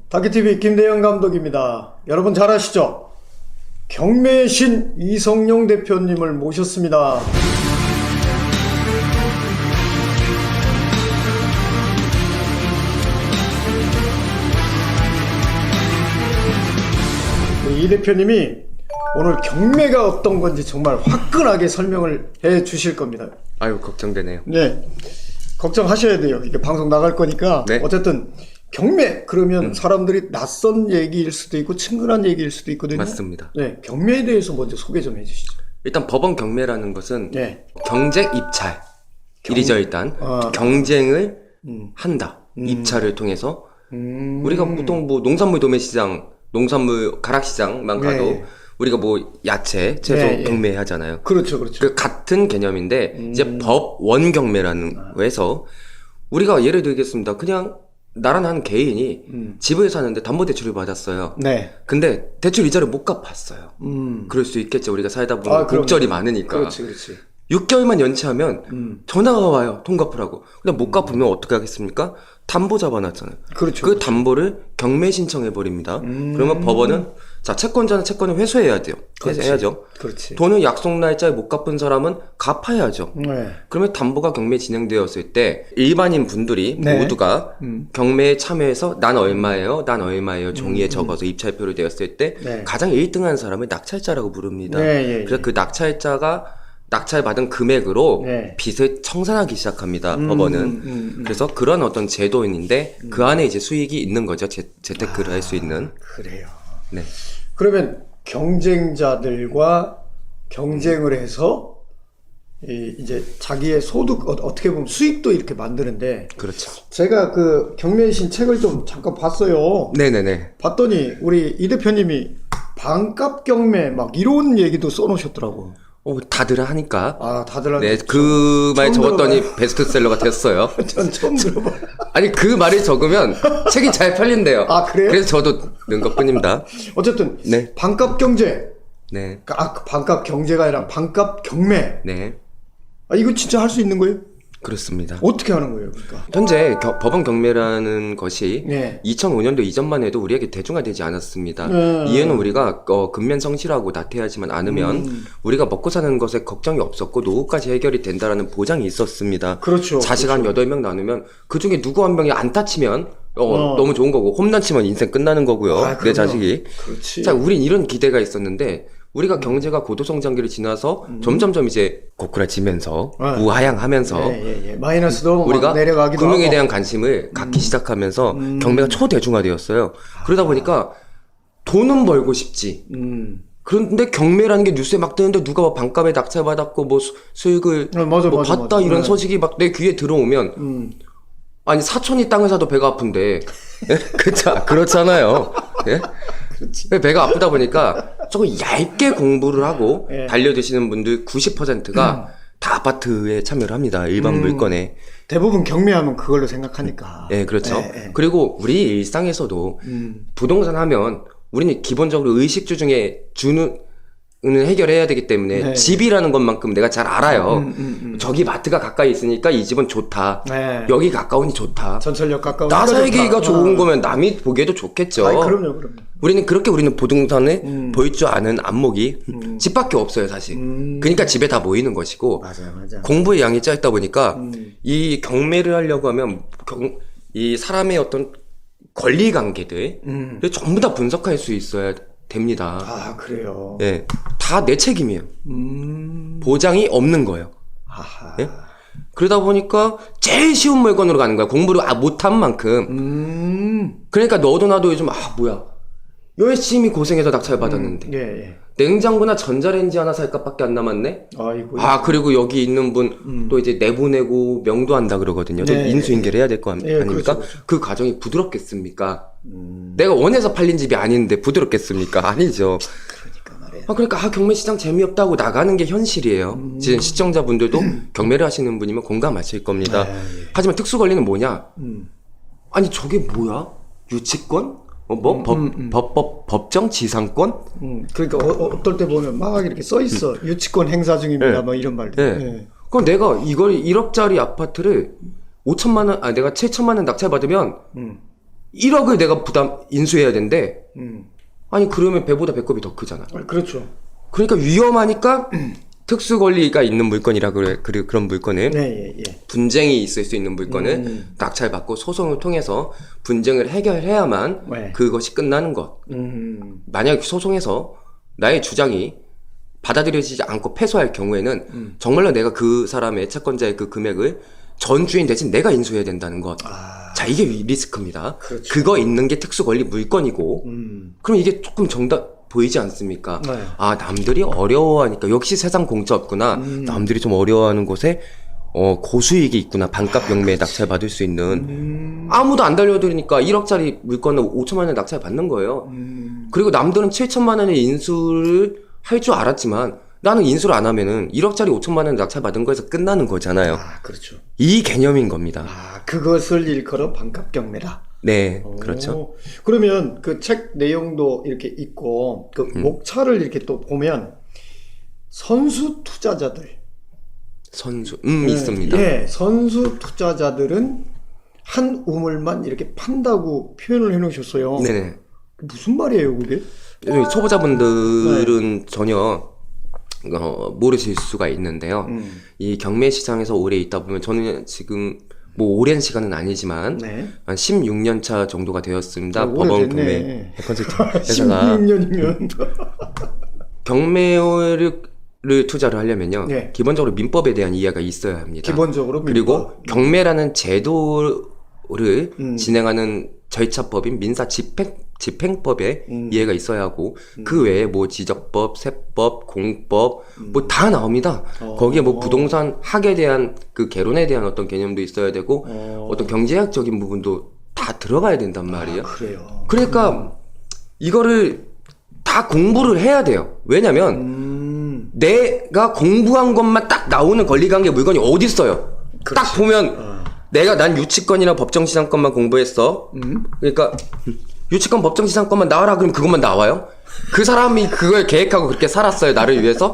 다키TV 김대영 감독입니다. 여러분 잘 아시죠? 경매의 신 이성용 대표님을 모셨습니다. 이 대표님이 오늘 경매가 어떤 건지 정말 화끈하게 설명을 해 주실 겁니다. 아유, 걱정되네요. 네, 걱정하셔야 돼요. 이게 방송 나갈 거니까. 네. 어쨌든 경매 그러면 사람들이 낯선 얘기일 수도 있고 친근한 얘기일 수도 있거든요. 맞습니다. 네, 경매에 대해서 먼저 소개 좀 해주시죠. 일단 법원 경매라는 것은 네. 경쟁 입찰 일이죠. 일단 경쟁을 한다. 입찰을 통해서 우리가 보통 뭐 농산물 도매시장, 농산물 가락시장만 가도 네. 우리가 뭐 야채, 채소 네, 경매하잖아요. 그렇죠, 그렇죠. 그 같은 개념인데 이제 법원 경매라는 거에서 우리가 예를 들겠습니다. 그냥 나란 한 개인이 집을 사는데 담보대출을 받았어요. 네. 근데 대출 이자를 못 갚았어요. 그럴 수 있겠죠. 우리가 살다 보면 그럼요. 곡절이 많으니까. 그렇지, 그렇지. 6개월만 연체하면 전화가 와요. 돈 갚으라고. 근데 못 갚으면 어떻게 하겠습니까? 담보 잡아놨잖아요. 그렇죠. 그 담보를 경매 신청해버립니다. 그러면 법원은 자, 채권자는 채권을 회수해야 돼요. 그렇지. 회수해야죠. 그렇지. 돈을 약속 날짜에 못 갚은 사람은 갚아야죠. 네. 그러면 담보가 경매 진행되었을 때 일반인 분들이 네. 모두가 경매에 참여해서 난 얼마예요, 난 얼마예요 종이에 적어서 입찰표를 내었을 때 네. 가장 1등한 사람을 낙찰자라고 부릅니다. 네, 예, 그래서 그 낙찰자가 낙찰받은 금액으로 네. 빚을 청산하기 시작합니다. 법원은. 그래서 그런 어떤 제도인데 그 안에 이제 수익이 있는 거죠. 재테크를 할 수 있는. 그래요. 네. 그러면 경쟁자들과 경쟁을 해서 이제 자기의 소득 어떻게 보면 수익도 이렇게 만드는데 그렇죠. 제가 그 경매의 신 책을 좀 잠깐 봤어요. 네네네. 봤더니 우리 이 대표님이 반값 경매 막 이런 얘기도 써놓으셨더라고. 다들 하니까. 다들 네, 그 말 처음 적었더니 들어봐요. 베스트셀러가 됐어요. 전 처음 들어봐요. 아니, 그 말을 적으면 책이 잘 팔린대요. 그래요? 그래서 저도 넣은 것 뿐입니다. 어쨌든 네. 반값 경제, 네. 반값 경제가 아니라 반값 경매. 네. 이거 진짜 할 수 있는 거예요? 그렇습니다. 어떻게 하는 거예요, 그러니까? 현재 법원 경매라는 것이 네. 2005년도 이전만 해도 우리에게 대중화되지 않았습니다. 네. 이유는 우리가 근면성실하고 나태하지만 않으면 우리가 먹고 사는 것에 걱정이 없었고 노후까지 해결이 된다라는 보장이 있었습니다. 그렇죠. 자식 그렇죠. 한 8명 나누면 그중에 누구 한 명이 안 다치면 너무 좋은 거고 홈런 치면 인생 끝나는 거고요. 내 그럼요. 자식이. 그렇지. 자, 우린 이런 기대가 있었는데 우리가 경제가 고도성장기를 지나서 점점점 이제 고꾸라지면서 우하향하면서 마이너스도 우리가 내려가기도 금융에 하고. 대한 관심을 갖기 시작하면서 경매가 초대중화되었어요. 그러다 보니까 돈은 벌고 싶지. 그런데 경매라는 게 뉴스에 막 뜨는데 누가 뭐 반값에 낙찰받았고 뭐 수익을 맞아. 봤다 이런 소식이 막 내 귀에 들어오면 아니 사촌이 땅을 사도 배가 아픈데 그렇잖아요. 예? 배가 아프다 보니까 조금 얇게 공부를 하고 달려드시는 분들 90%가 다 아파트에 참여를 합니다. 일반 물건에. 대부분 경매하면 그걸로 생각하니까. 네, 그렇죠. 그리고 우리 일상에서도 부동산 하면 우리는 기본적으로 의식주 중에 주는 해결해야 되기 때문에 집이라는 것만큼 내가 잘 알아요. 저기 마트가 가까이 있으니까 이 집은 좋다. 여기 가까우니 좋다. 전철역 가까운. 나 살기가 좋은 거면 남이 보기에도 좋겠죠. 그럼요. 우리는 부동산에 보일 줄 아는 안목이 집밖에 없어요, 사실. 그러니까 집에 다 모이는 것이고 맞아. 공부의 양이 짧다 보니까 이 경매를 하려고 하면 이 사람의 어떤 권리 관계들 전부 다 분석할 수 있어야 됩니다. 그래요. 예, 다 내 책임이에요. 보장이 없는 거예요. 예? 그러다 보니까 제일 쉬운 물건으로 가는 거야. 공부를 못한 만큼. 그러니까 너도 나도 요즘 뭐야 열심히 고생해서 낙찰 받았는데 냉장고나 전자레인지 하나 살까 밖에 안 남았네. 아이고. 그리고 여기 있는 분 또 이제 내보내고 명도한다 그러거든요. 또 인수인계를 해야 될 거 아닙니까? 그렇죠. 그 과정이 부드럽겠습니까? 내가 원해서 팔린 집이 아닌데 부드럽겠습니까? 아니죠. 그러니까 말이야. 그러니까 경매 시장 재미없다고 나가는 게 현실이에요. 지금 시청자분들도 경매를 하시는 분이면 공감하실 겁니다. 하지만 특수 권리는 뭐냐? 아니 저게 뭐야? 유치권? 법정 지상권? 그러니까 어떨 때 보면 막 이렇게 써 있어. 유치권 행사 중입니다. 뭐 이런 말들. 그럼 내가 이걸 1억짜리 아파트를 5천만 원, 내가 7천만 원 낙찰 받으면 1억을 내가 인수해야 되는데, 아니, 그러면 배보다 배꼽이 더 크잖아. 그렇죠. 그러니까 위험하니까 특수 권리가 있는 물건이라 그런 물건을 네, 예. 분쟁이 있을 수 있는 물건을 낙찰받고 소송을 통해서 분쟁을 해결해야만 네. 그것이 끝나는 것. 만약 소송에서 나의 주장이 받아들여지지 않고 패소할 경우에는 정말로 내가 그 사람의 채권자의 그 금액을 전 주인 대신 내가 인수해야 된다는 것. 자, 이게 리스크입니다. 그렇죠. 그거 있는 게 특수 권리 물건이고, 그럼 이게 조금 정답 보이지 않습니까? 네. 아, 남들이 어려워하니까 역시 세상 공짜 없구나. 남들이 좀 어려워하는 곳에 고수익이 있구나. 반값 경매에 낙찰 받을 수 있는. 아무도 안 달려드리니까 1억짜리 물건을 5천만 원에 낙찰 받는 거예요. 그리고 남들은 7천만 원에 인수를 할 줄 알았지만 나는 인수를 안 하면은 1억짜리 5천만 원에 낙찰 받은 거에서 끝나는 거잖아요. 아, 그렇죠. 이 개념인 겁니다. 아, 그것을 일컬어 반값 경매다. 네, 그렇죠. 그러면 그 책 내용도 이렇게 있고 그 목차를 이렇게 또 보면 선수 투자자들 있습니다. 예, 선수 투자자들은 한 우물만 이렇게 판다고 표현을 해놓으셨어요. 네네. 무슨 말이에요, 그게? 초보자분들은 전혀 모르실 수가 있는데요. 이 경매 시장에서 오래 있다 보면 저는 지금 뭐 오랜 시간은 아니지만 네. 한 16년 차 정도가 되었습니다. 아, 법원 경매 컨설팅 회사가 16년이면 경매를 투자를 하려면요. 네. 기본적으로 민법에 대한 이해가 있어야 합니다. 기본적으로 그리고 민법. 경매라는 제도를 진행하는 절차법인 민사 집행법에 이해가 있어야 하고 그 외에 뭐 지적법, 세법, 공법 뭐 다 나옵니다. 거기에 뭐 부동산 학에 대한 그 개론에 대한 어떤 개념도 있어야 되고 어떤 경제학적인 부분도 다 들어가야 된단 말이에요. 그래요. 그러니까 이거를 다 공부를 해야 돼요. 왜냐면 내가 공부한 것만 딱 나오는 권리관계 물건이 어디 있어요. 딱 보면 난 유치권이나 법정시장권만 공부했어. 그러니까 유치권 법정시장권만 나와라 그러면 그것만 나와요? 그 사람이 그걸 계획하고 그렇게 살았어요. 나를 위해서?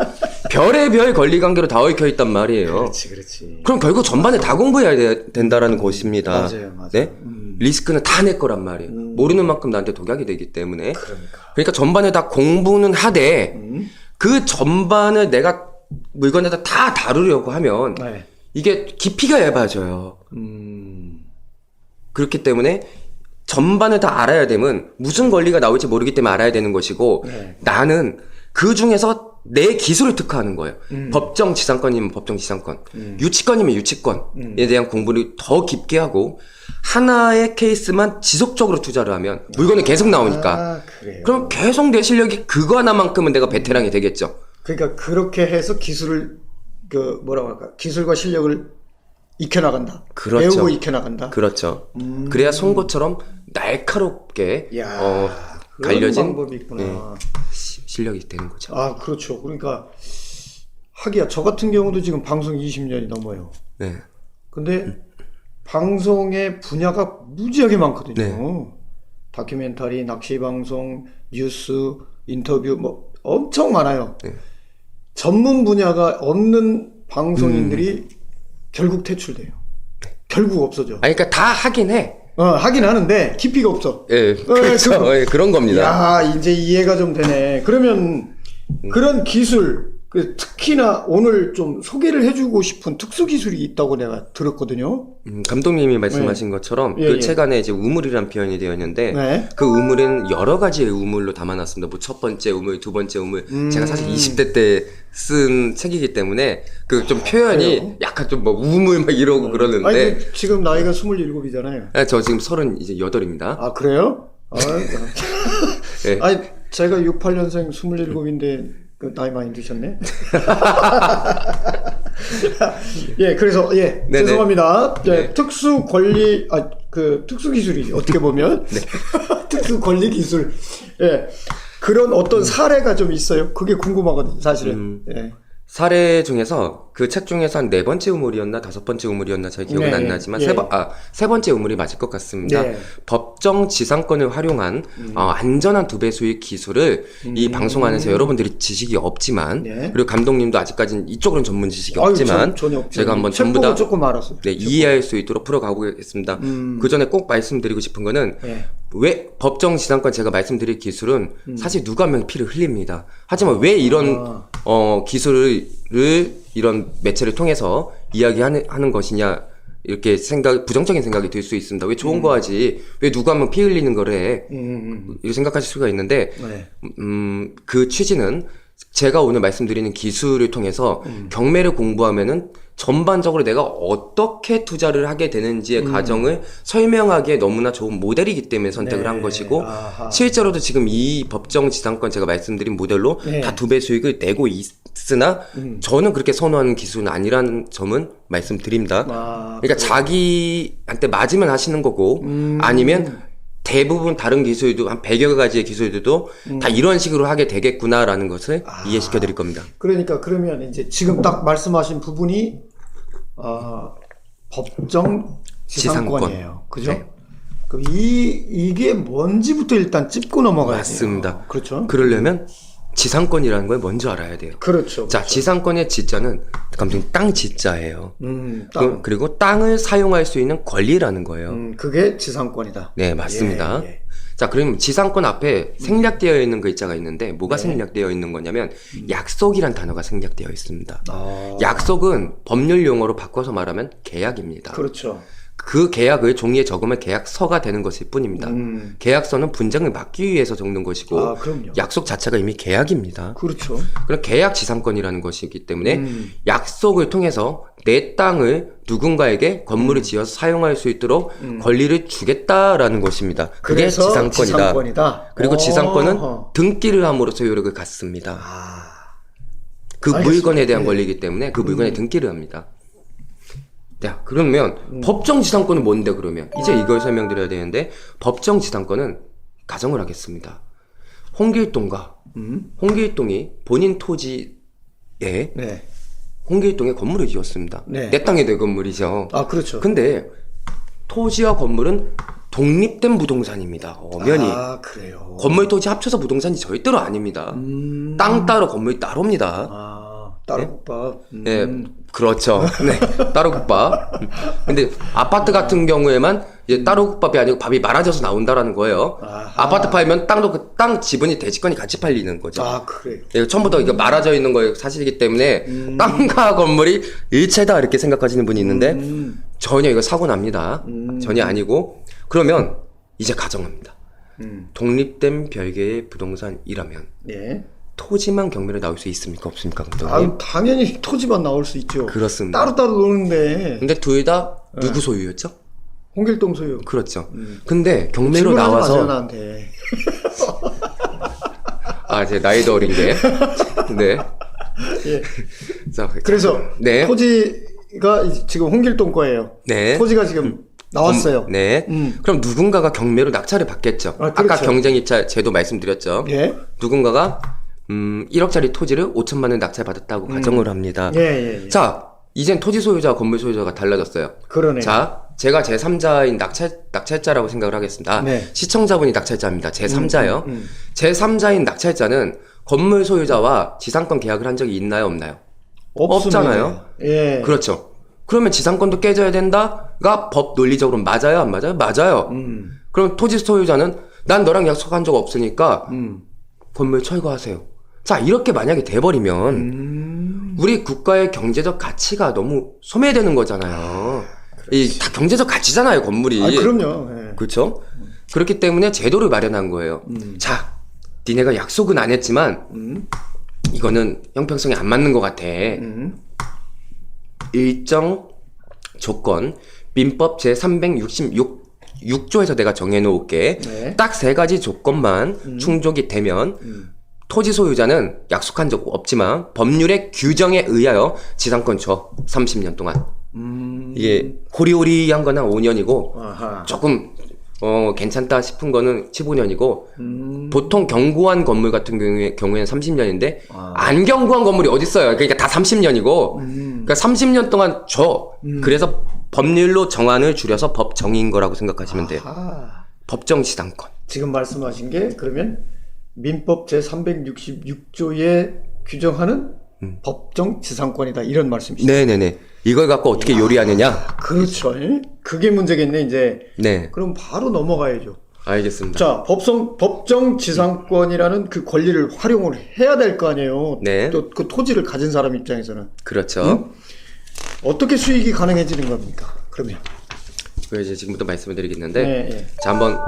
별의별 권리관계로 다 얽혀 있단 말이에요. 그렇지. 그럼 결국 전반에 다 공부해야 된다라는 것입니다. 맞아요. 네? 리스크는 다 내 거란 말이에요. 모르는 만큼 나한테 독약이 되기 때문에. 그러니까 전반에 다 공부는 하되 그 전반을 내가 물건에다 다 다루려고 하면 네. 이게 깊이가 얇아져요. 그렇기 때문에 전반을 다 알아야 되면 무슨 권리가 나올지 모르기 때문에 알아야 되는 것이고 나는 그 중에서 내 기술을 특화하는 거예요. 법정지상권이면 법정지상권, 유치권이면 유치권에 대한 공부를 더 깊게 하고 하나의 케이스만 지속적으로 투자를 하면 물건이 계속 나오니까 그래요. 그럼 계속 내 실력이 그거 하나만큼은 내가 베테랑이 되겠죠. 그러니까 그렇게 해서 기술을 뭐라고 할까? 기술과 실력을 익혀나간다. 그렇죠. 배우고 익혀나간다. 그렇죠. 그래야 송곳처럼 날카롭게 야, 갈려진 방법이 있구나. 실력이 되는 거죠. 아, 그렇죠. 그러니까 하기야 저 같은 경우도 지금 방송 20년이 넘어요. 네. 근데 방송의 분야가 무지하게 많거든요. 네. 다큐멘터리, 낚시 방송, 뉴스, 인터뷰 뭐 엄청 많아요. 네. 전문 분야가 없는 방송인들이 결국 퇴출돼요. 결국 없어져. 그러니까 다 하긴 해. 하긴 하는데 깊이가 없어. 예, 그렇죠. 예, 그런 겁니다. 야, 이제 이해가 좀 되네. 그러면 그런 기술, 특히나 오늘 좀 소개를 해주고 싶은 특수 기술이 있다고 내가 들었거든요. 감독님이 말씀하신 것처럼 그 책 안에 이제 우물이란 표현이 되어 있는데 그 우물은 여러 가지의 우물로 담아놨습니다. 뭐 첫 번째 우물, 두 번째 우물. 제가 사실 20대 때 쓴 책이기 때문에 그 좀 표현이 그래요? 약간 좀 뭐 우물 막 이러고 그러는데. 아니, 지금 나이가 27이잖아요. 저 지금 38입니다. 아, 그래요? 네. 아니, 제가 68년생 27인데 나이 많이 드셨네. 예, 그래서 네네. 죄송합니다. 네. 특수 권리 특수 기술이 어떻게 보면 특수 권리 기술. 예. 그런 어떤 사례가 좀 있어요. 그게 궁금하거든요, 사실은. 예. 사례 중에서 그 책 중에서 한 네 번째 우물이었나 다섯 번째 우물이었나 잘 기억은 네, 안 나지만 예. 세 번째 우물이 맞을 것 같습니다. 네. 법정 지상권을 활용한 안전한 두 배수의 기술을 이 방송 안에서 여러분들이 지식이 없지만 네. 그리고 감독님도 아직까지는 이쪽으로는 전문 지식이 아유, 없지만 전혀 없죠. 제가 한번 책 전부 보고 다 조금 알았어요. 네, 이해할 수 있도록 풀어가보겠습니다. 그 전에 꼭 말씀드리고 싶은 거는 네. 왜 법정 지상권 제가 말씀드릴 기술은 사실 누가 하면 피를 흘립니다. 하지만 왜 이런 기술을 이런 매체를 통해서 이야기하는 것이냐 이렇게 부정적인 생각이 들 수 있습니다. 왜 좋은 거 하지? 왜 누가 하면 피 흘리는 거래? 이렇게 생각하실 수가 있는데 네. 그 취지는 제가 오늘 말씀드리는 기술을 통해서 경매를 공부하면은 전반적으로 내가 어떻게 투자를 하게 되는지의 과정을 설명하기에 너무나 좋은 모델이기 때문에 선택을 네. 한 것이고 아하. 실제로도 지금 이 법정 지상권 제가 말씀드린 모델로 네. 다 두 배 수익을 내고 있으나 저는 그렇게 선호하는 기술은 아니라는 점은 말씀드립니다. 그러니까 자기한테 맞으면 하시는 거고 아니면 대부분 다른 기술도 한 100여 가지의 기술들도 다 이런 식으로 하게 되겠구나라는 것을 이해시켜 드릴 겁니다. 그러니까 그러면 이제 지금 딱 말씀하신 부분이 법정 지상권이에요. 그죠? 네. 그럼 이게 뭔지부터 일단 짚고 넘어가야 맞습니다. 돼요. 그렇죠? 그러려면 지상권이라는 걸 먼저 알아야 돼요. 그렇죠. 자, 지상권의 지자는 감독님 땅 지자예요. 땅. 그리고 땅을 사용할 수 있는 권리라는 거예요. 그게 지상권이다. 네, 맞습니다. 예, 예. 자, 그럼 지상권 앞에 생략되어 있는 글자가 있는데 뭐가 네. 생략되어 있는 거냐면 약속이란 단어가 생략되어 있습니다. 아, 약속은 법률 용어로 바꿔서 말하면 계약입니다. 그렇죠. 그 계약을 종이에 적으면 계약서가 되는 것일 뿐입니다. 계약서는 분쟁을 막기 위해서 적는 것이고 아, 그럼요. 약속 자체가 이미 계약입니다. 그렇죠. 그럼 계약 지상권이라는 것이기 때문에 약속을 통해서 내 땅을 누군가에게 건물을 지어서 사용할 수 있도록 권리를 주겠다라는 것입니다. 그게 그래서 지상권이다. 지상권이다. 그리고 지상권은 어허. 등기를 함으로써 효력을 갖습니다. 그 알겠습니다. 물건에 대한 네. 권리이기 때문에 그 물건에 등기를 합니다. 자, 그러면 법정 지상권은 뭔데 그러면? 이제 이걸 설명드려야 되는데 법정 지상권은 가정을 하겠습니다. 홍길동과 홍길동이 본인 토지에 네. 홍길동에 건물을 지었습니다. 네. 내 땅에 내 건물이죠. 아, 그렇죠. 근데 토지와 건물은 독립된 부동산입니다. 엄연히. 아, 그래요. 건물 토지 합쳐서 부동산이 절대로 아닙니다. 땅 따로 건물 따로입니다. 아, 따로국밥. 네, 그렇죠. 네, 따로 국밥. 근데 아파트 같은 경우에만 이제 따로 국밥이 아니고 밥이 말아져서 나온다라는 거예요. 아하. 아파트 팔면 땅도 그 땅 지분이 대지권이 같이 팔리는 거죠. 아, 그래요. 네, 처음부터 이거 말아져 있는 거예요. 사실이기 때문에 땅과 건물이 일체다 이렇게 생각하시는 분이 있는데 전혀 이거 사고 납니다. 전혀 아니고 그러면 이제 가정합니다. 독립된 별개의 부동산이라면 예. 토지만 경매로 나올 수 있습니까? 없습니까? 감독님? 아, 당연히 토지만 나올 수 있죠. 그렇습니다. 따로따로 노는데 근데 둘 다 누구 소유였죠? 홍길동 소유. 그렇죠. 근데 경매로 질문하지 마세요, 나와서 나한테. 제 나이도 어린 게 네. 예. 자, 그래서 네. 토지가 지금 홍길동 거예요. 네. 토지가 지금 나왔어요. 네. 그럼 누군가가 경매로 낙찰을 받겠죠. 아, 아까 그렇죠. 경쟁입찰 제도 말씀드렸죠. 예. 누군가가 1억짜리 토지를 5천만 원 낙찰 받았다고 가정을 합니다. 예. 자, 이젠 토지 소유자와 건물 소유자가 달라졌어요. 그러네요. 자, 제가 제3자인 낙찰자라고 생각을 하겠습니다. 네. 시청자분이 낙찰자입니다. 제3자요. 제3자인 낙찰자는 건물 소유자와 지상권 계약을 한 적이 있나요, 없나요? 없습니다. 없잖아요. 예. 그렇죠. 그러면 지상권도 깨져야 된다가 법 논리적으로 맞아요, 안 맞아요? 맞아요. 그럼 토지 소유자는 난 너랑 약속한 적 없으니까 건물 철거하세요. 자, 이렇게 만약에 돼버리면 우리 국가의 경제적 가치가 너무 소멸되는 거잖아요. 이 다 경제적 가치잖아요, 건물이. 아, 그럼요. 예. 그렇죠? 그렇기 때문에 제도를 마련한 거예요. 자, 니네가 약속은 안 했지만 이거는 형평성이 안 맞는 것 같아. 일정 조건 민법 제366조에서 내가 정해놓을게. 네. 딱 세 가지 조건만 충족이 되면 토지 소유자는 약속한 적 없지만 법률의 규정에 의하여 지상권 줘. 30년 동안. 이게 호리호리한 건 한 5년이고 아하. 조금 괜찮다 싶은 거는 15년이고, 보통 견고한 건물 같은 경우에는 30년인데, 안 견고한 건물이 어딨어요. 그러니까 다 30년이고, 그러니까 30년 동안 그래서 법률로 정한을 줄여서 법정인 거라고 생각하시면 돼요. 아하. 법정 지상권. 지금 말씀하신 게 그러면 민법 제366조에 규정하는 법정 지상권이다 이런 말씀이시죠? 네네네. 이걸 갖고 어떻게 요리하느냐? 그렇죠. 그게 문제겠네 이제. 네. 그럼 바로 넘어가야죠. 알겠습니다. 자, 법정 지상권이라는 그 권리를 활용을 해야 될 거 아니에요. 네. 또 그 토지를 가진 사람 입장에서는 그렇죠. 어떻게 수익이 가능해지는 겁니까? 그러면. 그 이제 지금부터 말씀을 드리겠는데, 네. 자, 한번,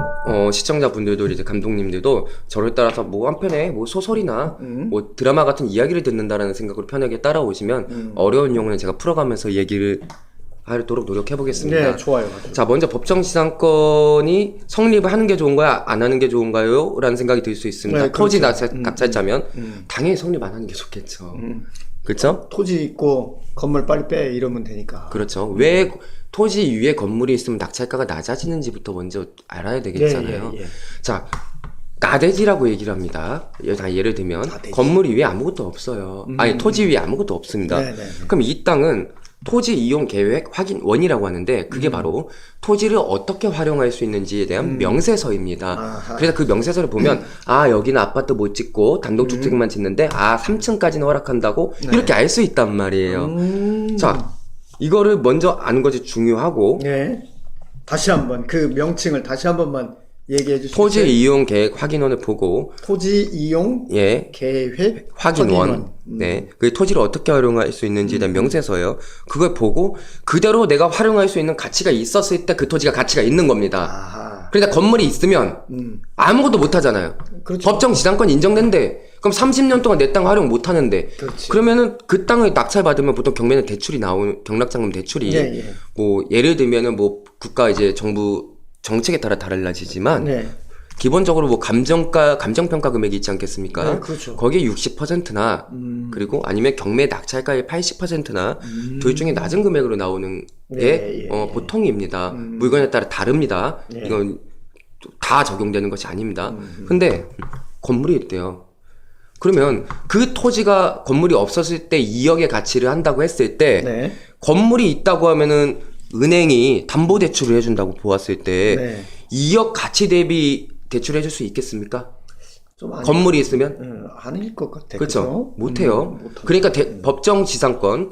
시청자분들도 이제 감독님들도 저를 따라서 뭐 한편에 뭐 소설이나 뭐 드라마 같은 이야기를 듣는다라는 생각으로 편하게 따라오시면 어려운 용어는 제가 풀어가면서 얘기를 하도록 노력해 보겠습니다. 네, 좋아요. 맞아요. 자, 먼저 법정 지상권이 성립을 하는 게 좋은가요? 안 하는 게 좋은가요? 라는 생각이 들 수 있습니다. 네, 토지 그렇죠. 낙찰자면 당연히 성립 안 하는 게 좋겠죠. 그렇죠? 토지 있고 건물 빨리 빼 이러면 되니까. 그렇죠. 왜 토지 위에 건물이 있으면 낙찰가가 낮아지는지부터 먼저 알아야 되겠잖아요. 예. 자, 나대지라고 얘기를 합니다. 예를 들면 나대지. 건물 위에 아무것도 없어요. 아니 토지 위에 아무것도 없습니다. 네. 그럼 이 땅은 토지 이용 계획 확인원이라고 하는데 그게 바로 토지를 어떻게 활용할 수 있는지에 대한 명세서입니다. 아하. 그래서 그 명세서를 보면 여기는 아파트 못 짓고 단독주택만 짓는데 3층까지는 허락한다고 이렇게 알 수 있단 말이에요. 자, 이거를 먼저 아는 것이 중요하고 네. 다시 한번 그 명칭을 다시 한 번만 얘기해 주시죠. 토지 이용 계획 확인원을 보고 토지 이용 예 계획 확인원. 네. 그 토지를 어떻게 활용할 수 있는지에 대한 명세서예요. 그걸 보고 그대로 내가 활용할 수 있는 가치가 있었을 때 그 토지가 가치가 있는 겁니다. 아하. 그러니까 건물이 있으면 아무것도 못 하잖아요. 그렇죠. 법정 지상권 인정된대. 그럼 30년 동안 내 땅 활용 못 하는데. 그렇지. 그러면은 그 땅을 낙찰 받으면 보통 경매는 대출이 경락장금 대출이 예. 뭐 예를 들면은 뭐 국가 이제 정부 정책에 따라 달라지지만 네. 기본적으로 뭐 감정평가 금액이 있지 않겠습니까? 네, 그렇죠. 거기에 60%나 그리고 아니면 경매 낙찰가의 80%나 둘 중에 낮은 금액으로 나오는 게 보통입니다. 물건에 따라 다릅니다. 이건 다 적용되는 것이 아닙니다. 근데 건물이 있대요. 그러면 그 토지가 건물이 없었을 때 2억의 가치를 한다고 했을 때 네. 건물이 있다고 하면은 은행이 담보대출을 해준다고 보았을 때 네. 2억 가치 대비 대출해 줄 수 있겠습니까? 좀 건물이 있으면? 아닐 것 같아. 그렇죠. 못해요. 그러니까 법정 지상권의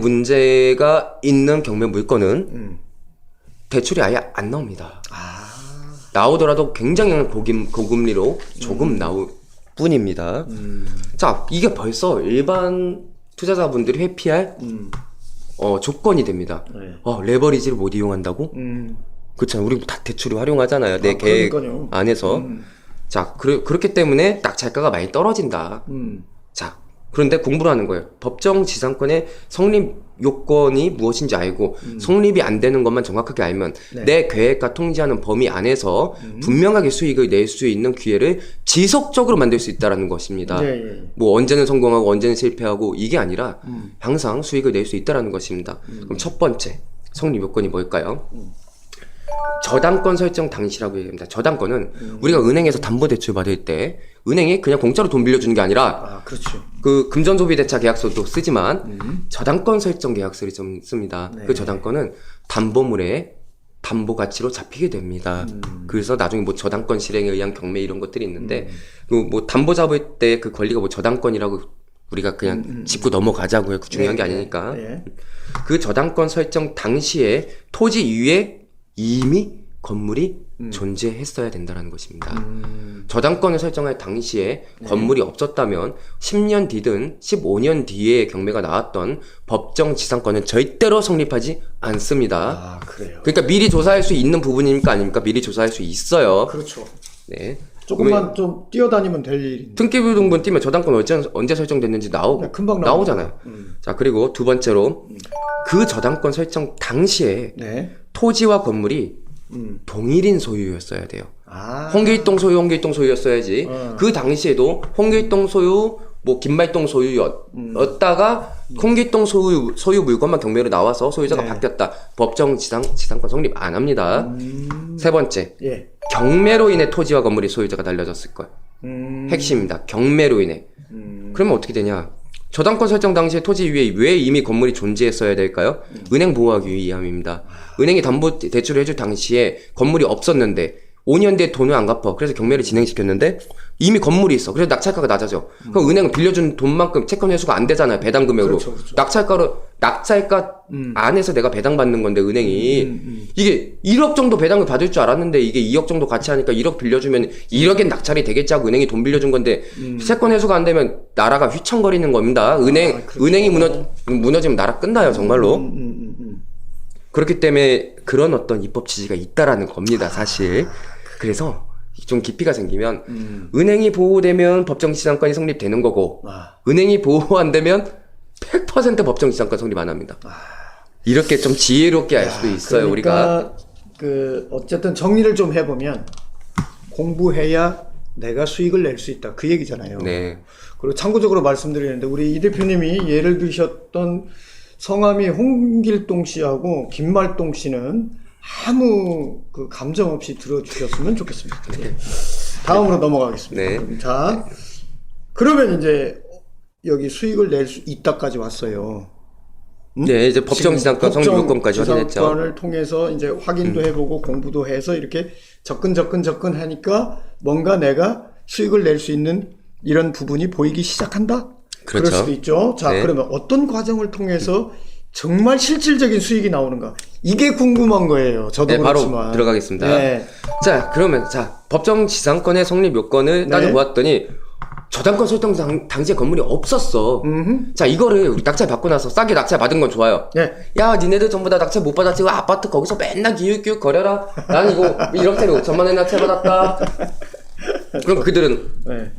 문제가 있는 경매 물건은 대출이 아예 안 나옵니다. 나오더라도 굉장히 고금리로 조금 나올 뿐입니다. 자, 이게 벌써 일반 투자자분들이 회피할 조건이 됩니다. 네. 레버리지를 못 이용한다고? 그렇잖아요. 우리 다 대출을 활용하잖아요. 내 계획 그러니까요. 안에서. 자, 그렇기 때문에 낙찰가가 많이 떨어진다. 자, 그런데 공부를 하는 거예요. 법정 지상권의 성립 요건이 무엇인지 알고 성립이 안 되는 것만 정확하게 알면 내 계획과 통지하는 범위 안에서 분명하게 수익을 낼 수 있는 기회를 지속적으로 만들 수 있다는 것입니다. 뭐 언제는 성공하고 언제는 실패하고 이게 아니라 항상 수익을 낼 수 있다는 것입니다. 그럼 첫 번째 성립 요건이 뭘까요? 저당권 설정 당시라고 얘기합니다. 저당권은 우리가 은행에서 담보대출 받을 때 은행이 그냥 공짜로 돈 빌려주는 게 아니라 그렇지. 그 금전소비대차 계약서도 쓰지만 저당권 설정 계약서를 좀 씁니다. 그 저당권은 담보물의 담보 가치로 잡히게 됩니다. 그래서 나중에 뭐 저당권 실행에 의한 경매 이런 것들이 있는데 그 뭐 담보 잡을 때 그 권리가 뭐 저당권이라고 우리가 그냥 짚고 넘어가자고요. 그 중요한 게 아니니까. 그 저당권 설정 당시에 토지 위에 이미 건물이 존재했어야 된다는 것입니다. 저당권을 설정할 당시에 건물이 없었다면 10년 뒤든 15년 뒤에 경매가 나왔던 법정 지상권은 절대로 성립하지 않습니다. 그래요. 그러니까 미리 조사할 수 있는 부분입니까 아닙니까? 미리 조사할 수 있어요. 그렇죠. 네. 조금만 좀 뛰어다니면 될 일인데. 등기부등본 띄면 저당권 언제 설정됐는지 금방 나오잖아요. 자, 그리고 두 번째로 그 저당권 설정 당시에 토지와 건물이 동일인 소유였어야 돼요. 홍길동 소유였어야지. 그 당시에도 홍길동 소유, 뭐 김말동 소유였다가 홍길동 소유 물건만 경매로 나와서 소유자가 네. 바뀌었다. 법정 지상권 성립 안 합니다. 세 번째, 예. 경매로 인해 토지와 건물이 소유자가 날려졌을 것. 핵심입니다. 경매로 인해. 그러면 어떻게 되냐? 저당권 설정 당시에 토지 위에 왜 이미 건물이 존재했어야 될까요? 은행 보호하기 위함입니다. 은행이 담보 대출을 해줄 당시에 건물이 없었는데 5년 뒤에 돈을 안 갚아. 그래서 경매를 진행시켰는데 이미 건물이 있어. 그래서 낙찰가가 낮아져. 그럼 은행은 빌려준 돈만큼 채권 회수가 안 되잖아요. 배당 금액으로. 그렇죠. 낙찰가 안에서 내가 배당 받는 건데 은행이 이게 1억 정도 배당을 받을 줄 알았는데 이게 2억 정도 같이 하니까 1억 빌려주면 1억엔 낙찰이 되겠지 하고 은행이 돈 빌려준 건데 채권 회수가 안 되면 나라가 휘청거리는 겁니다. 은행이 무너지면 나라 끝나요. 정말로. 그렇기 때문에 그런 어떤 입법 취지가 있다라는 겁니다. 사실. 그래서 좀 깊이가 생기면 은행이 보호되면 법정지상권이 성립되는 거고 은행이 보호 안 되면 100% 법정지상권 성립 안 합니다. 이렇게 좀 지혜롭게 알 수도 있어요. 그러니까 우리가 어쨌든 정리를 좀 해보면 공부해야 내가 수익을 낼 수 있다 그 얘기잖아요. 네. 그리고 참고적으로 말씀드리는데 우리 이 대표님이 예를 들으셨던 성함이 홍길동 씨하고 김말동 씨는 아무 그 감정 없이 들어주셨으면 좋겠습니다. 네. 다음으로 넘어가겠습니다. 네. 자, 그러면 이제 여기 수익을 낼 수 있다까지 왔어요. 네, 이제 법정지상권 성립 요건까지 확인했죠. 지상권을 통해서 이제 확인도 해보고 공부도 해서 이렇게 접근 하니까 뭔가 내가 수익을 낼 수 있는 이런 부분이 보이기 시작한다. 그렇죠. 그럴 수도 있죠. 자, 네. 그러면 어떤 과정을 통해서 정말 실질적인 수익이 나오는가? 이게 궁금한 거예요. 저도 네, 그렇지만. 바로 들어가겠습니다. 네. 자, 그러면 법정지상권의 성립 요건을 따져보았더니 저당권 설정 당시에 건물이 없었어. 자, 이거를 우리 낙찰 받고 나서 싸게 낙찰 받은 건 좋아요. 네. 야, 니네들 전부 다 낙찰 못 받았지? 아파트 거기서 맨날 기웃기웃 거려라. 난 이거 1억짜리 5천만 원 낙찰 받았다. 그럼 그들은 네.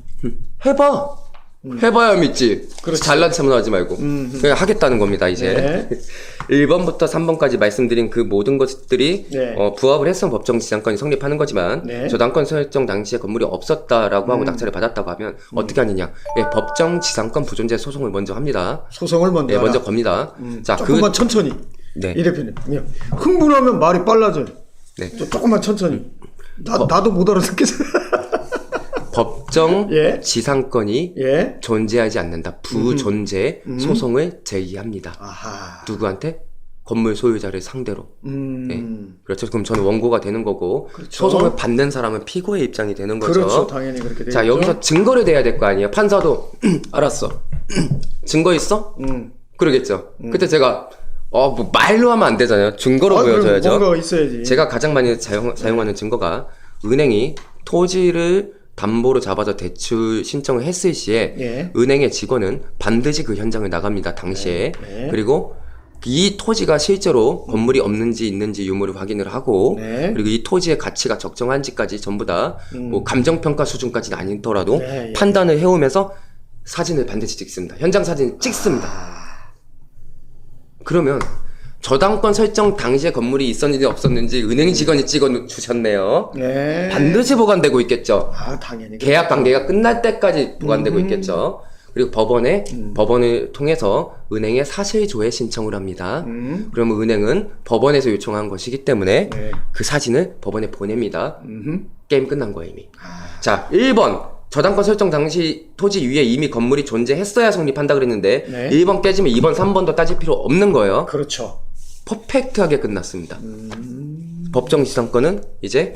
해봐. 해봐야 믿지. 잘난 척은 하지 말고. 그냥 하겠다는 겁니다, 이제. 네. 1번부터 3번까지 말씀드린 그 모든 것들이 네. 부합을 했으면 법정지상권이 성립하는 거지만 네. 저당권 설정 당시에 건물이 없었다라고 하고 낙찰을 받았다고 하면 어떻게 하느냐. 예, 법정지상권 부존재 소송을 먼저 합니다. 소송을 먼저. 예, 하라. 먼저 겁니다. 자, 조금만 천천히. 네. 이 대표님. 흥분하면 말이 빨라져요. 네. 조금만 천천히. 나도 못 알아듣겠어. 법정 예. 지상권이 예. 존재하지 않는다. 부존재 소송을 제기합니다. 아하. 누구한테? 건물 소유자를 상대로. 네. 그렇죠. 그럼 저는 원고가 되는 거고 그렇죠. 소송을 받는 사람은 피고의 입장이 되는 거죠. 그렇죠. 당연히 그렇게 되죠. 자, 여기서 증거를 대야 될 거 아니에요. 판사도 알았어. 증거 있어? 그러겠죠. 그때 제가 뭐 말로 하면 안 되잖아요. 증거로 보여줘야죠. 뭔가 있어야지. 제가 가장 많이 사용하는 증거가 은행이 토지를 담보로 잡아서 대출 신청을 했을 시에 예. 은행의 직원은 반드시 그 현장을 나갑니다. 당시에. 네. 그리고 이 토지가 실제로 건물이 없는지 있는지 유무를 확인을 하고 네. 그리고 이 토지의 가치가 적정한지까지 전부 다 뭐 감정평가 수준까지는 아니더라도 네, 예. 판단을 해오면서 사진을 반드시 찍습니다. 현장 사진을 찍습니다. 그러면 저당권 설정 당시에 건물이 있었는지 없었는지 은행 직원이 찍어 주셨네요. 네. 반드시 보관되고 있겠죠. 당연히. 계약 관계가 끝날 때까지 보관되고 있겠죠. 그리고 법원을 통해서 은행에 사실조회 신청을 합니다. 그러면 은행은 법원에서 요청한 것이기 때문에 네. 그 사진을 법원에 보냅니다. 게임 끝난 거예요, 이미. 자, 1번. 저당권 설정 당시 토지 위에 이미 건물이 존재했어야 성립한다 그랬는데 네. 1번 깨지면 2번, 3번도 따질 필요 없는 거예요. 그렇죠. 퍼펙트하게 끝났습니다. 법정지상권은 이제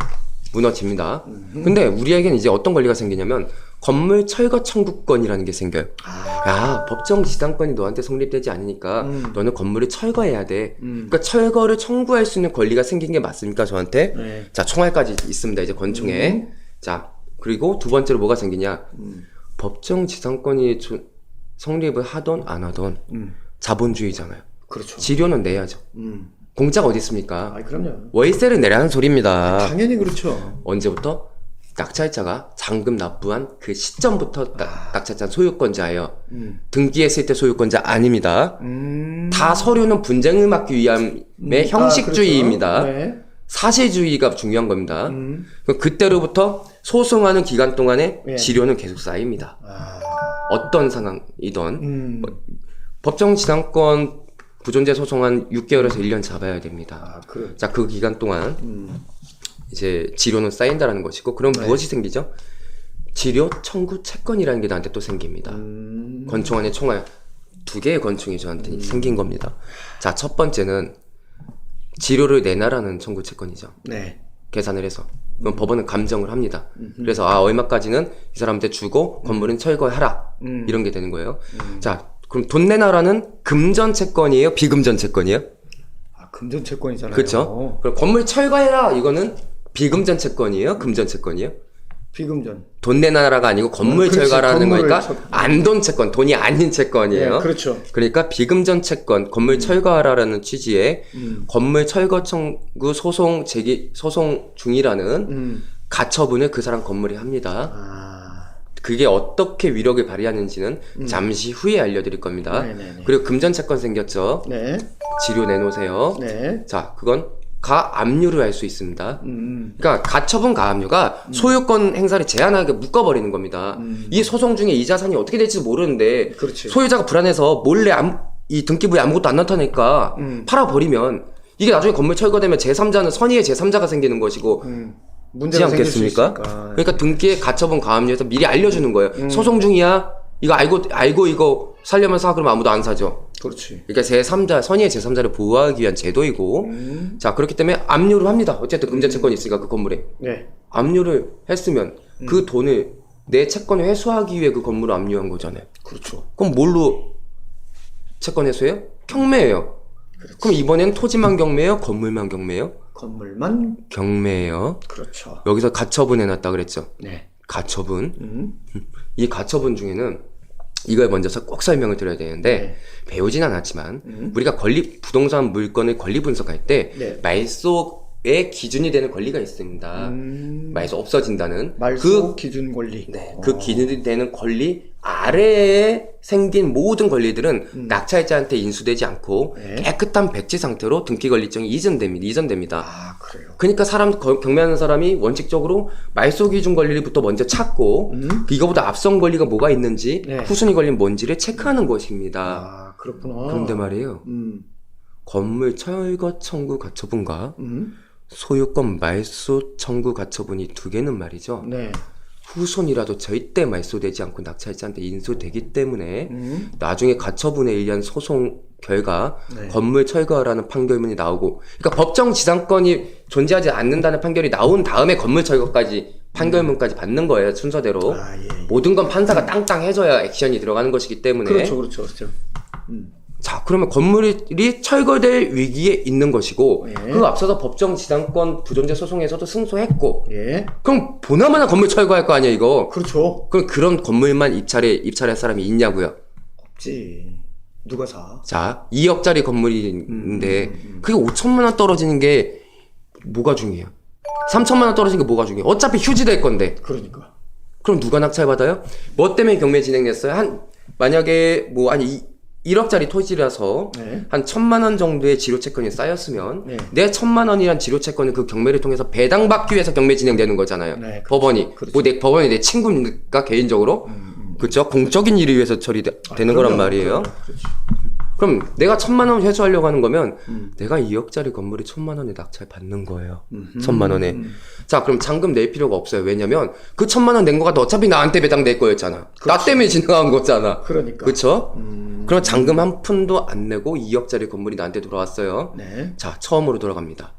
무너집니다. 근데 우리에게는 이제 어떤 권리가 생기냐면 건물 철거 청구권이라는 게 생겨요. 야, 법정지상권이 너한테 성립되지 않으니까 너는 건물을 철거해야 돼. 그러니까 철거를 청구할 수 있는 권리가 생긴 게 맞습니까, 저한테? 네. 자, 총알까지 있습니다, 이제 권총에. 자, 그리고 두 번째로 뭐가 생기냐? 법정지상권이 성립을 하던 안 하던 자본주의잖아요. 그렇죠. 지료는 내야죠. 공짜가 어디 있습니까? 그럼요. 월세를 내라는 소리입니다. 당연히 그렇죠. 언제부터? 낙찰자가 잔금 납부한 그 시점부터 낙찰자 소유권자예요. 등기했을 때 소유권자 아닙니다. 다 서류는 분쟁을 막기 위함의 형식주의입니다. 그렇죠. 네. 사실주의가 중요한 겁니다. 그때로부터 소송하는 기간 동안에 네. 지료는 계속 쌓입니다. 어떤 상황이던 법정 지상권 부존재 소송 한 6개월에서 1년 잡아야 됩니다. 그래. 자, 그 기간 동안 이제 지료는 쌓인다라는 것이고, 그럼 무엇이 생기죠? 지료 청구 채권이라는 게 나한테 또 생깁니다. 권총안의 총알 2개의 권총이 저한테 생긴 겁니다. 자, 첫 번째는 지료를 내놔라는 청구 채권이죠. 네. 계산을 해서. 그럼 법원은 감정을 합니다. 그래서 얼마까지는 이 사람한테 주고 건물은 철거하라. 이런 게 되는 거예요. 자, 그럼 돈 내놔라는 금전 채권이에요? 비금전 채권이에요? 금전 채권이잖아요. 그렇죠. 그럼 건물 철거해라. 이거는 비금전 채권이에요? 금전 채권이에요? 비금전. 돈 내놔라가 아니고 건물 그렇지, 철거라는 건물을 거니까 안돈 채권, 돈이 아닌 채권이에요. 네, 그렇죠. 그러니까 비금전 채권, 건물 철거하라라는 취지의 건물 철거 청구 소송 소송 중이라는 가처분을 그 사람 건물이 합니다. 그게 어떻게 위력을 발휘하는지는 잠시 후에 알려드릴 겁니다. 네네네. 그리고 금전 채권 생겼죠. 네. 지료 내놓으세요. 네. 자, 그건 가압류를 할 수 있습니다. 그러니까 가처분 가압류가 소유권 행사를 제한하게 묶어버리는 겁니다. 이 소송 중에 이 자산이 어떻게 될지 모르는데 그렇지. 소유자가 불안해서 몰래 이 등기부에 아무것도 안 나타나니까 팔아버리면 이게 나중에 건물 철거되면 제3자는 선의의 제3자가 생기는 것이고 그렇지 문제가 생길 수 않겠습니까? 있으니까. 그러니까 등기에 가처분 가압류에서 미리 알려주는 거예요. 소송 중이야. 이거 알고 이거 살려면 사. 그러면 아무도 안 사죠. 그렇지. 그러니까 제3자, 선의의 제3자를 보호하기 위한 제도이고, 자, 그렇기 때문에 압류를 합니다. 어쨌든 금전채권이 있으니까 그 건물에. 네. 압류를 했으면 그 돈을 내 채권을 회수하기 위해 그 건물을 압류한 거잖아요. 그렇죠. 그럼 뭘로 채권 회수해요? 경매예요. 그렇지. 그럼 이번엔 토지만 경매예요? 건물만 경매예요? 건물만. 경매예요. 그렇죠. 여기서 가처분 해놨다 그랬죠. 네. 가처분. 이 가처분 중에는 이걸 먼저 꼭 설명을 드려야 되는데 배우진 않았지만 우리가 부동산 물건을 권리 분석할 때 네. 말소의 기준이 되는 권리가 있습니다. 말소 없어진다는 말소 기준 권리. 그 기준이 되는 권리 아래에 생긴 모든 권리들은 낙찰자한테 인수되지 않고 깨끗한 백지 상태로 등기 권리증이 이전됩니다. 그래요. 그러니까 경매하는 사람이 원칙적으로 말소 기준 권리부터 먼저 찾고 이거보다 앞선 권리가 뭐가 있는지 후순위 권리는 뭔지를 체크하는 것입니다. 그렇구나. 그런데 말이에요. 건물 철거 청구 가처분과 소유권 말소 청구 가처분이 2개는 말이죠. 네. 후손이라도 절대 말소되지 않고 낙찰자한테 인수되기 때문에 나중에 가처분에 의한 소송 결과 건물 철거라는 판결문이 나오고, 그러니까 법정 지상권이 존재하지 않는다는 판결이 나온 다음에 건물 철거까지 판결문까지 받는 거예요, 순서대로. 모든 건 판사가 땅땅 해줘야 액션이 들어가는 것이기 때문에. 그렇죠. 자, 그러면 건물이 철거될 위기에 있는 것이고, 그 앞서서 법정 지상권 부존재 소송에서도 승소했고, 그럼 보나마나 건물 철거할 거 아니야, 이거? 그렇죠. 그럼 그런 건물만 입찰할 사람이 있냐고요? 없지. 누가 사? 자, 2억짜리 건물인데, 그게 5천만 원 떨어지는 게 뭐가 중요해요? 3천만 원 떨어지는 게 뭐가 중요해요? 어차피 휴지될 건데. 그러니까. 그럼 누가 낙찰받아요? 뭐 때문에 경매 진행됐어요? 만약에 1억짜리 토지라서 한 1,000만 원 정도의 지료채권이 쌓였으면 내 1,000만 원이란 지료채권은 그 경매를 통해서 배당받기 위해서 경매 진행되는 거잖아요. 법원이. 법원이 내 친구니까 개인적으로. 그렇죠? 공적인 일을 위해서 처리되는 거란 말이에요. 그럼 내가 1,000만 원 회수하려고 하는 거면 내가 2억짜리 건물에 1,000만 원에 낙찰 받는 거예요. 1,000만 원에. 자, 그럼 잔금 낼 필요가 없어요. 왜냐면 그 1,000만 원 낸 거가 어차피 나한테 배당될 거였잖아. 나 때문에 진행한 거잖아. 그러니까. 그렇죠? 그럼 잔금 한 푼도 안 내고 2억짜리 건물이 나한테 돌아왔어요. 자, 처음으로 돌아갑니다.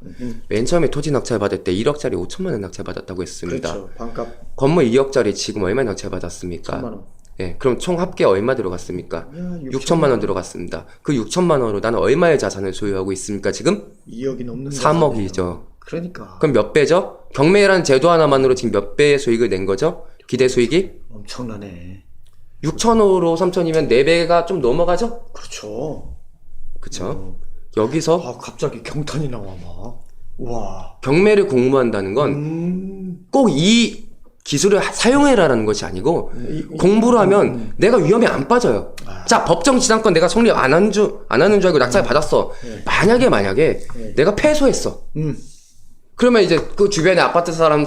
맨 처음에 토지 낙찰 받을 때 1억짜리 5천만 원 낙찰 받았다고 했습니다. 그렇죠. 반값. 건물 2억짜리 지금 얼마 낙찰 받았습니까? 1,000만 원. 예, 그럼 총 합계 얼마 들어갔습니까? 6천만 원 들어갔습니다. 그 6천만 원으로 나는 얼마의 자산을 소유하고 있습니까, 지금? 2억이 넘는 3억이죠. 그러니까. 그럼 몇 배죠? 경매라는 제도 하나만으로 지금 몇 배의 수익을 낸 거죠? 기대 수익이? 엄청나네. 6천으로 3천이면 4배가 좀 넘어가죠? 그렇죠. 그쵸? 여기서 갑자기 경탄이 나와 막. 와. 경매를 공모한다는 건 꼭 이 기술을 사용해라라는 것이 아니고 공부를 하면 내가 위험에 안 빠져요. 자, 법정 지상권 내가 성립 안 하는 줄 알고 낙찰 받았어. 만약에 내가 패소했어. 그러면 이제 그 주변에 아파트 사는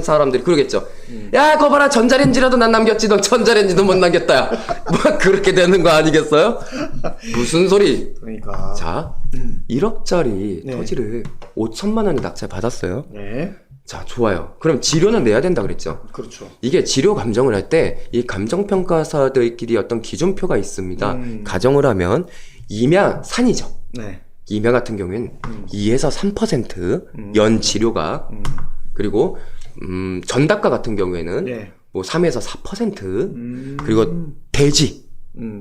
사람들이 그러겠죠. 야, 거 봐라. 전자레인지라도 난 남겼지. 넌 전자레인지도 못 남겼다. 야. 뭐 그렇게 되는 거 아니겠어요? 무슨 소리. 그러니까. 자, 1억짜리 네. 토지를 5천만 원에 낙찰 받았어요. 네. 자, 좋아요. 그럼 지료는 내야 된다 그랬죠. 그렇죠. 이게 지료 감정을 할 때 이 감정평가사들끼리 어떤 기준표가 있습니다. 가정을 하면 임야 산이죠. 네. 임야 같은 경우에는 2에서 3% 연 지료가 그리고 전답가 같은 경우에는 네. 뭐 3에서 4% 그리고 대지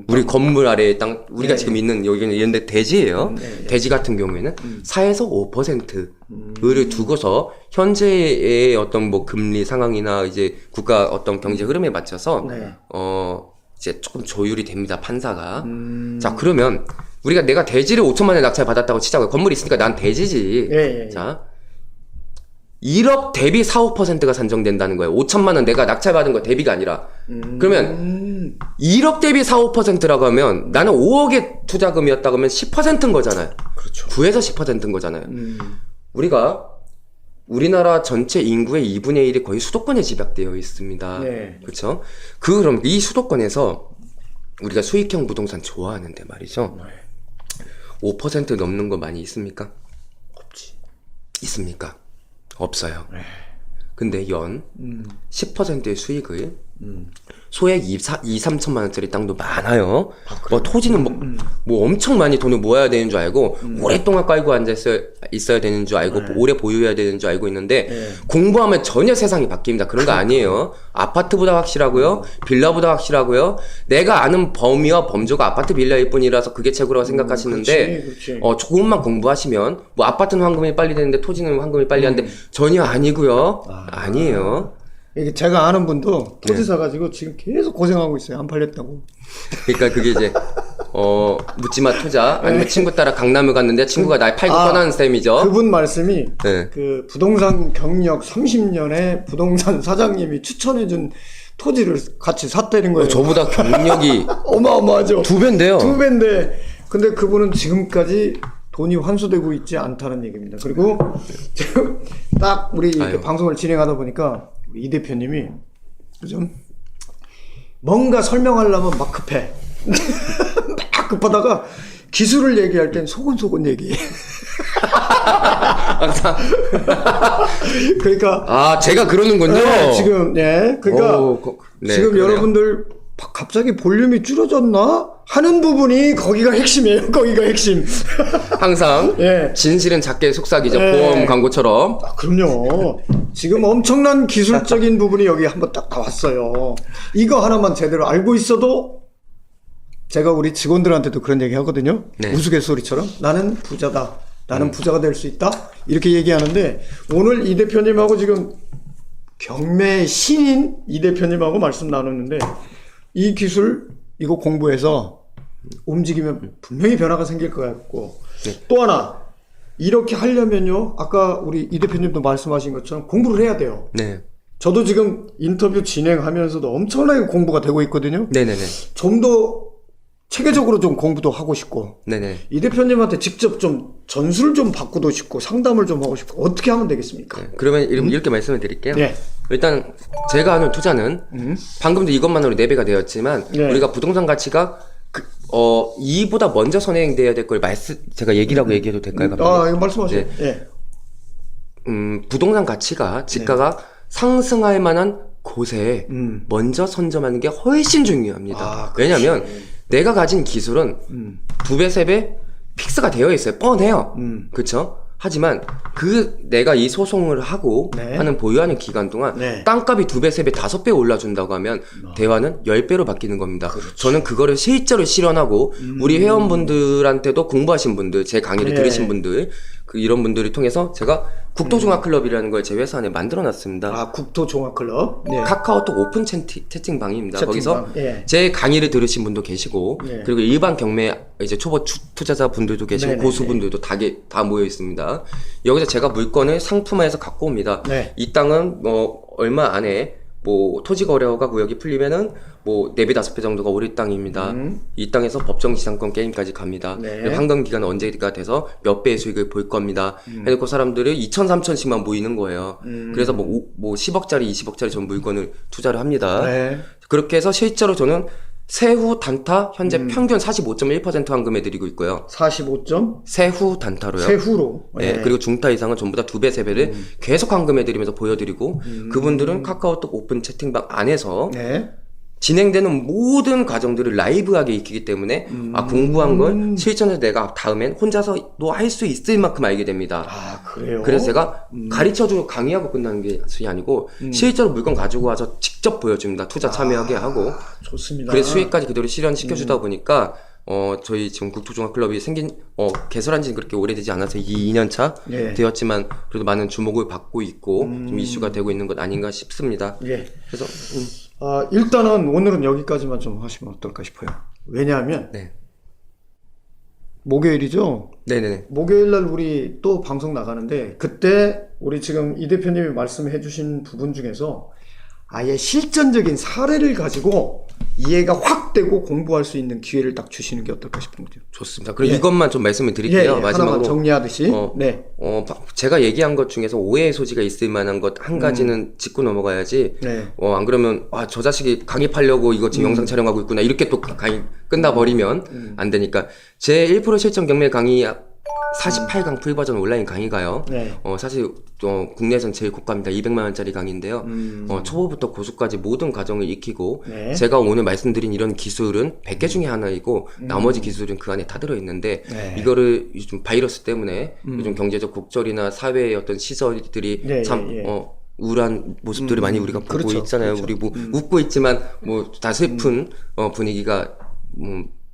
우리 건물 아래에 땅 우리가 네. 지금 있는 여기는 이런데 대지예요. 네. 대지 같은 경우에는 4에서 5%를 두고서 현재의 어떤 뭐 금리 상황이나 이제 국가 어떤 경제 흐름에 맞춰서 네. 이제 조금 조율이 됩니다, 판사가. 자, 그러면 내가 대지를 5천만 원에 낙찰 받았다고 치자고요. 건물이 있으니까 난 대지지. 예. 자, 1억 대비 4, 5%가 산정된다는 거예요. 5천만 원 내가 낙찰 받은 거 대비가 아니라. 그러면 1억 대비 4, 5%라고 하면 나는 5억의 투자금이었다고 하면 10%인 거잖아요. 그렇죠. 9에서 10%인 거잖아요. 우리가 우리나라 전체 인구의 2분의 1이 거의 수도권에 집약되어 있습니다. 네. 그렇죠? 그럼 이 수도권에서 우리가 수익형 부동산 좋아하는데 말이죠. 5% 넘는 거 많이 있습니까? 없지. 있습니까? 없어요. 네. 근데 연 10%의 수익을 소액 2, 3천만 원짜리 땅도 많아요. 뭐 토지는 뭐 엄청 많이 돈을 모아야 되는 줄 알고 오랫동안 깔고 앉아 있어야 되는 줄 알고 오래 보유해야 되는 줄 알고 있는데 네. 공부하면 전혀 세상이 바뀝니다. 그런 거 아니에요. 아파트보다 확실하고요. 빌라보다 확실하고요. 내가 아는 범위와 범주가 아파트 빌라일 뿐이라서 그게 최고라고 생각하시는데 그렇지. 조금만 공부하시면 뭐 아파트는 환급이 빨리 되는데 토지는 환급이 빨리 하는데 전혀 아니고요. 아니에요. 이게 제가 아는 분도 토지 사가지고 지금 계속 고생하고 있어요. 안 팔렸다고. 그러니까 그게 이제 묻지마 투자 아니면 친구 따라 강남을 갔는데 친구가 날 팔고 떠나는 셈이죠. 그분 말씀이 네. 그 부동산 경력 30년에 부동산 사장님이 추천해준 토지를 같이 샀다는 거예요. 저보다 경력이 어마어마하죠. 2배인데요. 2배인데 근데 그분은 지금까지 돈이 환수되고 있지 않다는 얘기입니다. 그리고 지금 딱 우리 이렇게 아유. 방송을 진행하다 보니까 우리 이 대표님이 좀 뭔가 설명하려면 막 급해. 막 급하다가 기술을 얘기할 땐 소곤소곤 얘기해. 항상 그러니까 제가 그러는군요. 네, 지금 그러니까 네, 지금 그러네요. 여러분들 갑자기 볼륨이 줄어졌나 하는 부분이 거기가 핵심이에요. 거기가 핵심. 항상 예. 진실은 작게 속삭이죠. 네. 보험 광고처럼. 그럼요. 지금 엄청난 기술적인 부분이 여기 한번 딱 나왔어요. 이거 하나만 제대로 알고 있어도 제가 우리 직원들한테도 그런 얘기 하거든요. 네. 우스갯소리처럼 나는 부자다. 나는 부자가 될 수 있다. 이렇게 얘기하는데 오늘 이 대표님하고 지금 경매 신인 이 대표님하고 말씀 나눴는데 이 기술 이거 공부해서 움직이면 분명히 변화가 생길 것 같고 또 하나 이렇게 하려면요 아까 우리 이 대표님도 말씀하신 것처럼 공부를 해야 돼요. 네. 저도 지금 인터뷰 진행하면서도 엄청나게 공부가 되고 있거든요. 네네네. 좀 더 체계적으로 좀 공부도 하고 싶고 네네. 이 대표님한테 직접 좀 전수를 좀 받고도 싶고 상담을 좀 하고 싶고 어떻게 하면 되겠습니까? 그러면 이렇게 말씀을 드릴게요. 네. 일단 제가 하는 투자는 방금도 이것만으로 4배가 되었지만 네. 우리가 부동산 가치가 이보다 먼저 선행돼야 될 걸 제가 얘기라고 얘기해도 될까요? 감독님? 이거 말씀하세요. 네. 예. 부동산 가치가 지가가 상승할 만한 곳에 먼저 선점하는 게 훨씬 중요합니다. 그렇지. 왜냐면 내가 가진 기술은 2배, 3배 픽스가 되어 있어요. 뻔해요. 그쵸? 하지만 내가 이 소송을 하고 네. 하는 보유하는 기간 동안 네. 땅값이 2배, 3배, 5배 올라준다고 하면 대화는 10배로 바뀌는 겁니다. 저는 그거를 실제로 실현하고 우리 회원분들한테도 공부하신 분들, 제 강의를 네. 들으신 분들 이런 분들을 통해서 제가 국토종합클럽이라는 걸 제 회사 안에 만들어놨습니다. 국토종합클럽. 네. 카카오톡 오픈 채팅방입니다. 채팅방. 거기서 예. 제 강의를 들으신 분도 계시고 예. 그리고 일반 경매 이제 초보 투자자 분들도 계시고 네네네. 고수분들도 다 모여 있습니다. 여기서 제가 물건을 상품화해서 갖고 옵니다. 네. 이 땅은 얼마 안에 뭐 토지 거래허가 구역이 풀리면은 뭐 4배 5배 정도가 우리 땅입니다. 이 땅에서 법정 지상권 게임까지 갑니다. 네. 그리고 환경 기간은 언제가 돼서 몇 배의 수익을 볼 겁니다. 해놓고 사람들이 2천 3천씩만 모이는 거예요. 그래서 뭐 10억짜리 20억짜리 전 물건을 투자를 합니다. 네. 그렇게 해서 실제로 저는 세후 단타 현재 평균 45.1% 환금해 드리고 있고요. 45점? 세후 단타로요. 세후로. 네, 그리고 중타 이상은 전부 다 2배, 3배를 계속 환금해드리면서 보여드리고, 그분들은 카카오톡 오픈 채팅방 안에서 네. 진행되는 모든 과정들을 라이브하게 익히기 때문에, 공부한 걸 실전에서 내가 다음엔 혼자서도 할 수 있을 만큼 알게 됩니다. 아, 그래요? 그래서 제가 가르쳐주고 강의하고 끝나는 게 아니고, 실제로 물건 가지고 와서 직접 보여줍니다. 투자 참여하게 하고. 좋습니다. 그래서 수익까지 그대로 실현시켜주다 보니까, 저희 지금 국토종합클럽이 개설한 지는 그렇게 오래되지 않아서 2년차 예. 되었지만, 그래도 많은 주목을 받고 있고, 좀 이슈가 되고 있는 것 아닌가 싶습니다. 예. 그래서, 일단은 오늘은 여기까지만 좀 하시면 어떨까 싶어요. 왜냐하면, 네. 목요일이죠? 네네네. 목요일날 우리 또 방송 나가는데, 그때 우리 지금 이 대표님이 말씀해 주신 부분 중에서 아예 실전적인 사례를 가지고 이해가 확 되고 공부할 수 있는 기회를 딱 주시는 게 어떨까 싶은 거죠. 좋습니다. 그리고 이것만 좀 말씀을 드릴게요. 하나만 마지막으로. 정리하듯이. 네. 제가 얘기한 것 중에서 오해의 소지가 있을 만한 것 한 가지는 짚고 넘어가야지. 네. 안 그러면, 저 자식이 강의하려고 이거 지금 영상 촬영하고 있구나. 이렇게 또 강의 끝나버리면 안 되니까. 제 1% 실전 경매 강의 48강 풀버전 온라인 강의가요. 네. 사실 국내에선 제일 고가입니다. 200만 원짜리 강의인데요. 초보부터 고수까지 모든 과정을 익히고 네. 제가 오늘 말씀드린 이런 기술은 100개 중에 하나이고 나머지 기술은 그 안에 다 들어 있는데 네. 이거를 요즘 바이러스 때문에 요즘 경제적 곡절이나 사회의 어떤 시설들이 네, 참 예. 우울한 모습들을 많이 우리가 보고 그렇죠, 있잖아요. 그렇죠. 우리 뭐 웃고 있지만 뭐 다 슬픈 분위기가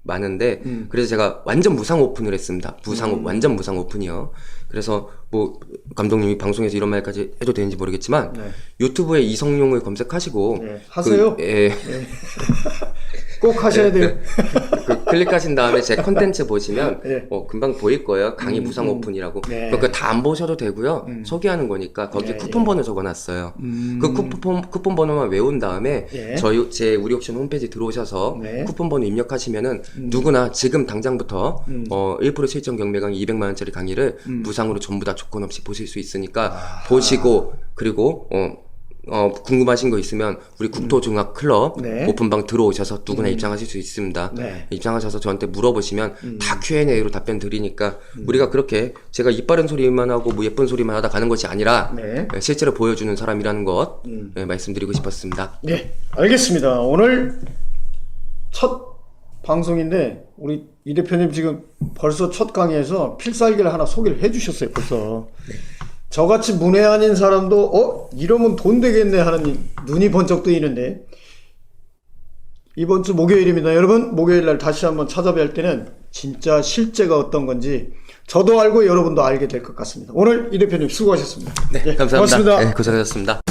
많은데 그래서 제가 완전 무상 오픈을 했습니다. 완전 무상 오픈이요. 그래서 뭐 감독님이 방송에서 이런 말까지 해도 되는지 모르겠지만 네. 유튜브에 이성용을 검색하시고 네. 하세요? 꼭 하셔야 돼요. 클릭하신 다음에 제 컨텐츠 보시면 네. 금방 보일 거예요. 강의 무상 오픈이라고. 네. 그러니까 다 안 보셔도 되고요. 소개하는 거니까 거기에 네, 쿠폰 번호 적어놨어요. 그 쿠폰 번호만 외운 다음에 예. 제 우리 옵션 홈페이지 들어오셔서 네. 쿠폰 번호 입력하시면은 누구나 지금 당장부터 1% 실전 경매 강의 200만 원짜리 강의를 무상으로 전부 다 조건 없이 보실 수 있으니까 보시고 그리고 궁금하신 거 있으면 우리 국토종합클럽 네. 오픈방 들어오셔서 누구나 입장하실 수 있습니다. 네. 입장하셔서 저한테 물어보시면 다 Q&A로 답변 드리니까 우리가 그렇게 제가 입 바른 소리만 하고 뭐 예쁜 소리만 하다 가는 것이 아니라 네. 실제로 보여주는 사람이라는 것 말씀드리고 싶었습니다. 네, 알겠습니다. 오늘 첫 방송인데 우리 이 대표님 지금 벌써 첫 강의에서 필살기를 하나 소개를 해주셨어요. 벌써 저같이 문외한인 사람도 이러면 돈 되겠네 하는 눈이 번쩍 뜨이는데 이번 주 목요일입니다. 여러분 목요일날 다시 한번 찾아뵐 때는 진짜 실제가 어떤 건지 저도 알고 여러분도 알게 될 것 같습니다. 오늘 이 대표님 수고하셨습니다. 네, 감사합니다. 고맙습니다. 네, 고생하셨습니다.